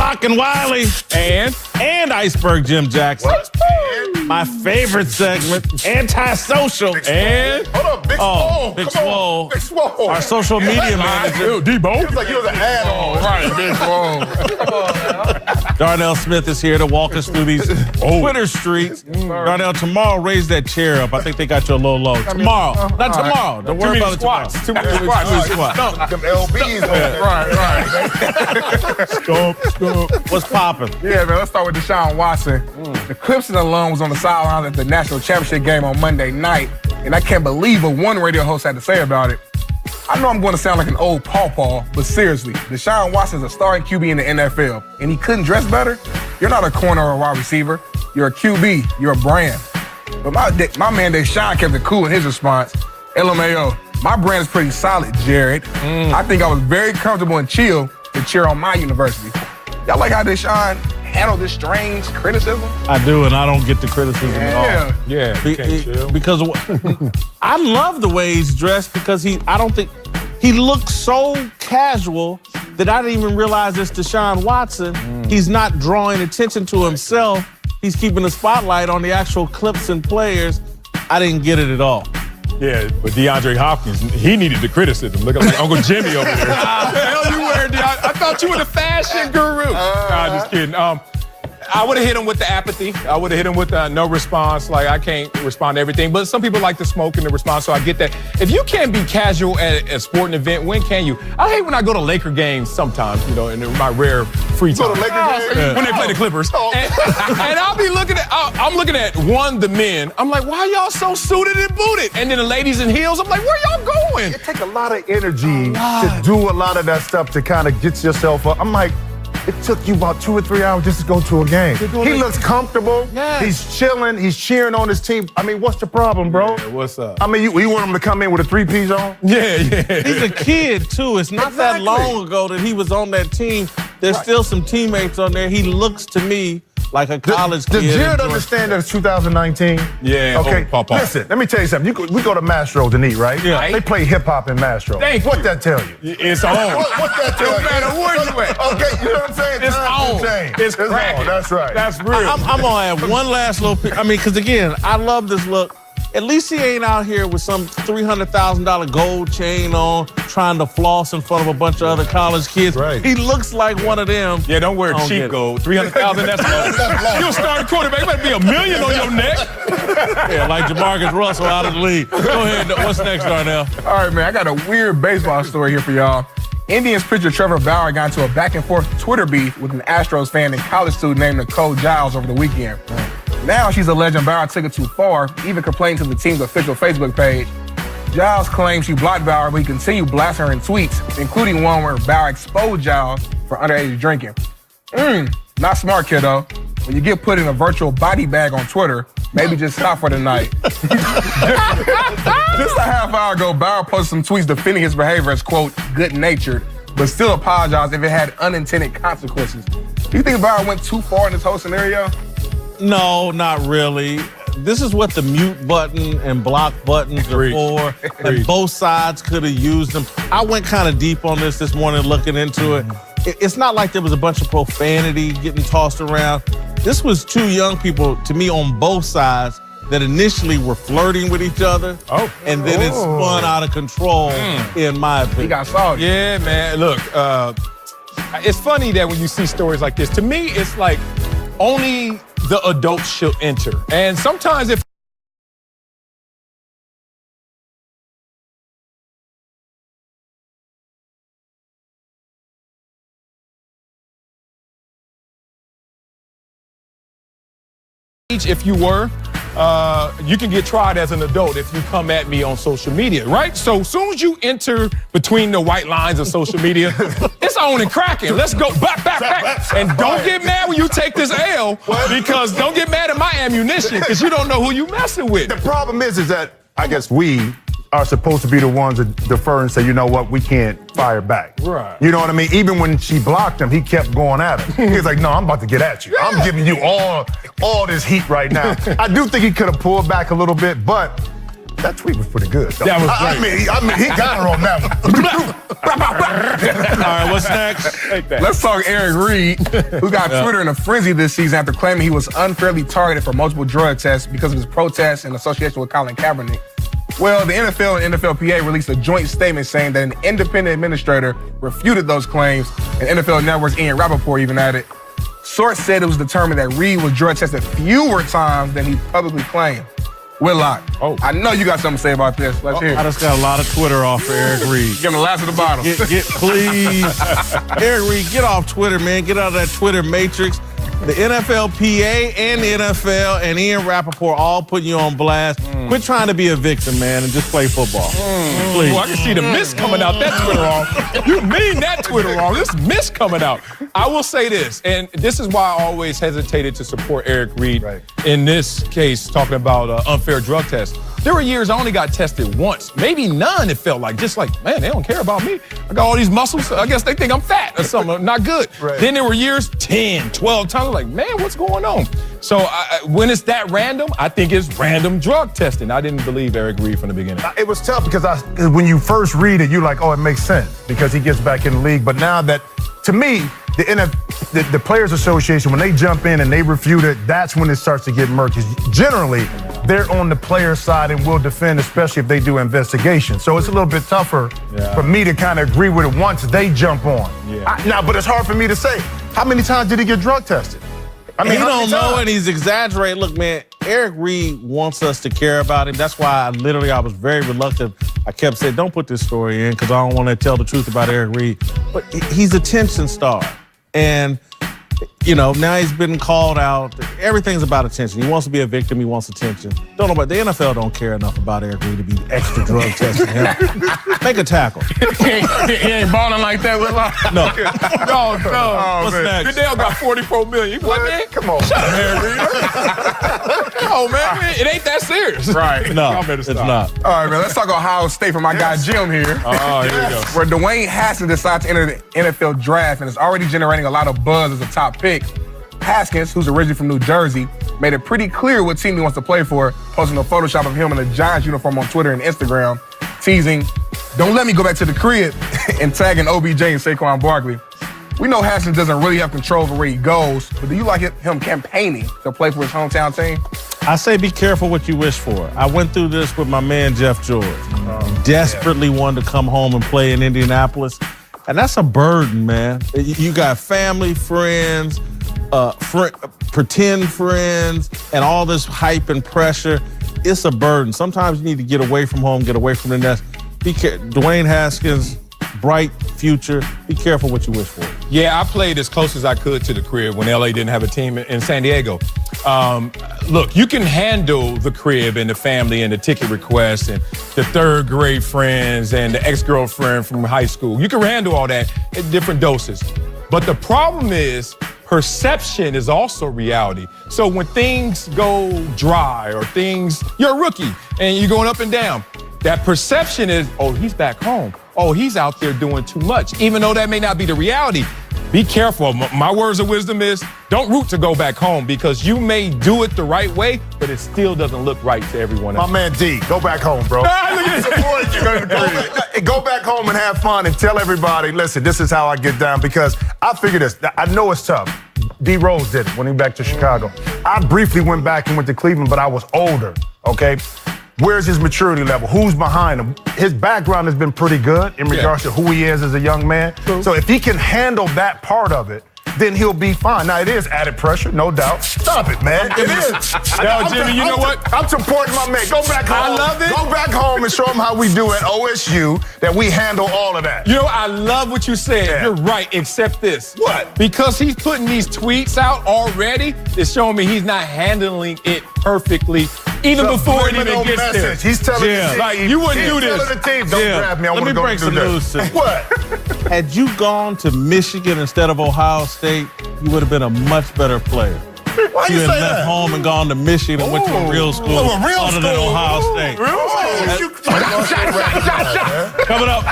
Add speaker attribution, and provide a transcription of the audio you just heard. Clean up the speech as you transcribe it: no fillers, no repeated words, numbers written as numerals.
Speaker 1: Whitlock and Wiley. And Iceberg Jim Jackson.
Speaker 2: What?
Speaker 1: My favorite segment, Antisocial.
Speaker 2: And hold up, Big Swole.
Speaker 1: Big Swole.
Speaker 2: Big Swole.
Speaker 1: Our social media manager.
Speaker 2: Debo. It was like he was an add-on.
Speaker 3: Right, Big Swole. Come on now.
Speaker 1: Darnell Smith is here to walk us through these Twitter streets. Darnell, tomorrow raise that chair up. I think they got you a little low. Tomorrow. Not tomorrow. Don't worry about it tomorrow.
Speaker 3: Too many squats.
Speaker 2: Them LBs.
Speaker 3: Right.
Speaker 1: Stump. What's popping?
Speaker 4: Yeah, man, let's start with Deshaun Watson. The Clemson alum was on the sidelines at the national championship game on Monday night, and I can't believe what one radio host had to say about it. I know I'm going to sound like an old pawpaw, but seriously, Deshaun Watson's a starting QB in the NFL, and he couldn't dress better? You're not a corner or a wide receiver. You're a QB. You're a brand. But my man Deshaun kept it cool in his response. LMAO, my brand is pretty solid, Jared. I think I was very comfortable and chill to cheer on my university. Y'all like how Deshaun handled this strange criticism?
Speaker 1: I do, and I don't get the criticism at all.
Speaker 3: Yeah.
Speaker 1: Because I love the way he's dressed because I don't think he looks so casual that I didn't even realize it's Deshaun Watson. He's not drawing attention to himself. He's keeping the spotlight on the actual Clemson players. I didn't get it at all.
Speaker 3: Yeah, but DeAndre Hopkins, he needed the criticism. Looking like Uncle Jimmy over there. What the hell you wearing, DeAndre? I thought you were the fashion guru. Nah, just kidding. I would have hit him with the apathy. I would have hit him with no response. Like, I can't respond to everything. But some people like to smoke in the response, so I get that. If you can't be casual at a sporting event, when can you? I hate when I go to Laker games sometimes, you know, in my rare free time.
Speaker 2: Go to Laker games?
Speaker 3: When they play the Clippers.
Speaker 2: Oh.
Speaker 3: And I'll be looking at, I'm looking at the men. I'm like, why y'all so suited and booted? And then the ladies in heels, I'm like, where y'all going?
Speaker 5: It takes a lot of energy to do a lot of that stuff to kind of get yourself up. I'm like, it took you about 2 or 3 hours just to go to a game. He looks comfortable.
Speaker 1: Yes.
Speaker 5: He's chilling. He's cheering on his team. I mean, what's the problem, bro?
Speaker 3: Yeah, what's up?
Speaker 5: I mean, you want him to come in with a 3-piece on?
Speaker 3: Yeah.
Speaker 1: He's a kid, too. It's not that long ago that he was on that team. There's still some teammates on there. He looks to me like a college kid.
Speaker 5: Does Jared understand that it's 2019?
Speaker 3: Yeah.
Speaker 5: Okay. Listen, let me tell you something. We go to Mastro's and eat, right?
Speaker 1: Yeah.
Speaker 5: They play hip-hop in Mastro's.
Speaker 3: Thank
Speaker 5: What
Speaker 3: you.
Speaker 5: that tell you?
Speaker 3: It's on.
Speaker 2: What's that tell you?
Speaker 3: No matter where you at.
Speaker 2: Okay, you know what I'm saying?
Speaker 3: It's
Speaker 2: Times
Speaker 3: on.
Speaker 2: change.
Speaker 3: It's cracking.
Speaker 5: on. That's right.
Speaker 3: That's real.
Speaker 1: I'm going to add one last little I mean, because, again, I love this look. At least he ain't out here with some $300,000 gold chain on, trying to floss in front of a bunch of other college kids.
Speaker 5: Right.
Speaker 1: He looks like one of them.
Speaker 3: Yeah, don't wear
Speaker 1: I don't get
Speaker 3: cheap
Speaker 1: it.
Speaker 3: gold. 300,000, that's low. You'll start a quarterback. You better be $1 million on your neck.
Speaker 1: Yeah, like Jamarcus Russell out of the league. Go ahead. What's next, Darnell?
Speaker 4: All right, man, I got a weird baseball story here for y'all. Indians pitcher Trevor Bauer got into a back-and-forth Twitter beef with an Astros fan and college student named Nicole Giles over the weekend. Now she's alleging Bauer took it too far, even complained to the team's official Facebook page. Giles claims she blocked Bauer, but he continued blasting her in tweets, including one where Bauer exposed Giles for underage drinking. Not smart, kiddo. When you get put in a virtual body bag on Twitter, maybe just stop for the night. Just a half hour ago, Bauer posted some tweets defending his behavior as, quote, good-natured, but still apologized if it had unintended consequences. Do you think Bauer went too far in this whole scenario?
Speaker 1: No, not really. This is what the mute button and block buttons are for, and both sides could have used them. I went kind of deep on this morning looking into it. It's not like there was a bunch of profanity getting tossed around. This was two young people, to me, on both sides that initially were flirting with each other, and then it spun out of control, in my opinion.
Speaker 4: He got salty.
Speaker 3: Yeah, man. Look, it's funny that when you see stories like this, to me, it's like only the adults should enter. And sometimes if you were, you can get tried as an adult if you come at me on social media, right? So as soon as you enter between the white lines of social media, it's on and cracking. Let's go back. And don't get mad when you take this L, because don't get mad at my ammunition, because you don't know who you messing with.
Speaker 5: The problem is that I guess we are supposed to be the ones that defer and say, you know what, we can't fire back.
Speaker 3: Right.
Speaker 5: You know what I mean? Even when she blocked him, he kept going at her. He's like, no, I'm about to get at you. I'm giving you all this heat right now. I do think he could have pulled back a little bit, but That tweet was pretty good. Though.
Speaker 3: That was
Speaker 5: I mean, he got her on that one.
Speaker 1: All right, what's next?
Speaker 4: Let's talk Eric Reed, who got Twitter in a frenzy this season after claiming he was unfairly targeted for multiple drug tests because of his protests in association with Colin Kaepernick. Well, the NFL and NFLPA released a joint statement saying that an independent administrator refuted those claims, and NFL Network's Ian Rappaport even added, source said it was determined that Reed was drug tested fewer times than he publicly claimed. Whitlock, I know you got something to say about this. Let's hear it.
Speaker 1: I just got a lot of Twitter off for Eric Reed.
Speaker 4: Give him the last of the bottle.
Speaker 1: Please. Eric Reed, get off Twitter, man. Get out of that Twitter matrix. The NFLPA and the NFL and Ian Rappaport all putting you on blast. Quit trying to be a victim, man, and just play football. Please.
Speaker 3: Ooh, I can see the mist coming out that Twitter wrong. You mean that Twitter wrong. This mist coming out. I will say this, and this is why I always hesitated to support Eric Reed in this case, talking about unfair drug tests. There were years I only got tested once, maybe none, it felt like. Just like, man, they don't care about me. I got all these muscles. I guess they think I'm fat or something. Not good. Then there were years, 10, 12 times. Like, man, what's going on? So when it's that random, I think it's random drug testing. I didn't believe Eric Reed from the beginning.
Speaker 5: It was tough because when you first read it, you're like, oh, it makes sense because he gets back in the league. But now that, to me, the Players Association, when they jump in and they refute it, that's when it starts to get murky. Generally, they're on the player side and will defend, especially if they do investigations. So it's a little bit tougher for me to kind of agree with it once they jump on. But it's hard for me to say. How many times did he get drug tested? I mean,
Speaker 1: he don't know and he's exaggerating. Look, man, Eric Reed wants us to care about him. That's why I was very reluctant. I kept saying, don't put this story in because I don't want to tell the truth about Eric Reed. But he's a attention star. And, you know, now he's been called out. Everything's about attention. He wants to be a victim. He wants attention. Don't know about the NFL don't care enough about Eric Reed to be extra drug testing him. Make a tackle.
Speaker 4: He ain't balling like that, Whitlock.
Speaker 1: No.
Speaker 3: No.
Speaker 1: What's next?
Speaker 3: Goodell got $44 million. What, man?
Speaker 5: Come on.
Speaker 3: Shut up, Eric Reed. Come on, man. It ain't that serious.
Speaker 4: Right.
Speaker 1: No, it's not.
Speaker 4: All right, man, let's talk Ohio State for my guy Jim here.
Speaker 3: Oh, here we go.
Speaker 4: Where Dwayne Haskins decided to enter the NFL draft and is already generating a lot of buzz as a top pick. Haskins, who's originally from New Jersey, made it pretty clear what team he wants to play for, posting a Photoshop of him in a Giants uniform on Twitter and Instagram, teasing, don't let me go back to the crib, and tagging OBJ and Saquon Barkley. We know Haskins doesn't really have control over where he goes, but do you like him campaigning to play for his hometown team?
Speaker 1: I say be careful what you wish for. I went through this with my man Jeff George. Desperately wanted to come home and play in Indianapolis. And that's a burden, man. You got family, friends, pretend friends, and all this hype and pressure. It's a burden. Sometimes you need to get away from home, get away from the nest. Dwayne Haskins, bright future. Be careful what you wish for.
Speaker 3: Yeah, I played as close as I could to the crib when LA didn't have a team in San Diego. Look, you can handle the crib and the family and the ticket requests and the third grade friends and the ex-girlfriend from high school. You can handle all that in different doses. But the problem is perception is also reality. So when things go dry or you're a rookie and you're going up and down, that perception is, oh, he's back home. Oh, he's out there doing too much. Even though that may not be the reality, be careful. My words of wisdom is don't root to go back home because you may do it the right way, but it still doesn't look right to everyone else.
Speaker 5: My man D, go back home, bro. Go back home and have fun and tell everybody, listen, this is how I get down because I figure this. I know it's tough. D Rose did it when he went back to Chicago. I briefly went back and went to Cleveland, but I was older, okay? Where's his maturity level? Who's behind him? His background has been pretty good in regards to who he is as a young man. True. So if he can handle that part of it, then he'll be fine. Now, it is added pressure, no doubt. Stop it, man. It is.
Speaker 3: Now, Jimmy, you know what?
Speaker 5: I'm supporting my man. Go back home.
Speaker 3: I love it.
Speaker 5: Go back home and show him how we do at OSU, that we handle all of that.
Speaker 3: You know, I love what you said. Yeah. You're right, except this.
Speaker 5: What?
Speaker 3: Because he's putting these tweets out already, it's showing me he's not handling it perfectly, even before it even gets there.
Speaker 5: He's telling the team.
Speaker 3: Like, you wouldn't do this.
Speaker 5: He's telling the team, don't grab me. I want to go
Speaker 1: break
Speaker 5: do
Speaker 1: some
Speaker 5: this.
Speaker 1: news to you.
Speaker 5: What?
Speaker 1: Had you gone to Michigan instead of Ohio State, you would have been a much better player.
Speaker 5: Why
Speaker 1: you
Speaker 5: you
Speaker 1: had
Speaker 5: say
Speaker 1: left
Speaker 5: that?
Speaker 1: home and gone to Michigan and went to a real school other than Ohio State.
Speaker 5: Real school?
Speaker 1: Coming up.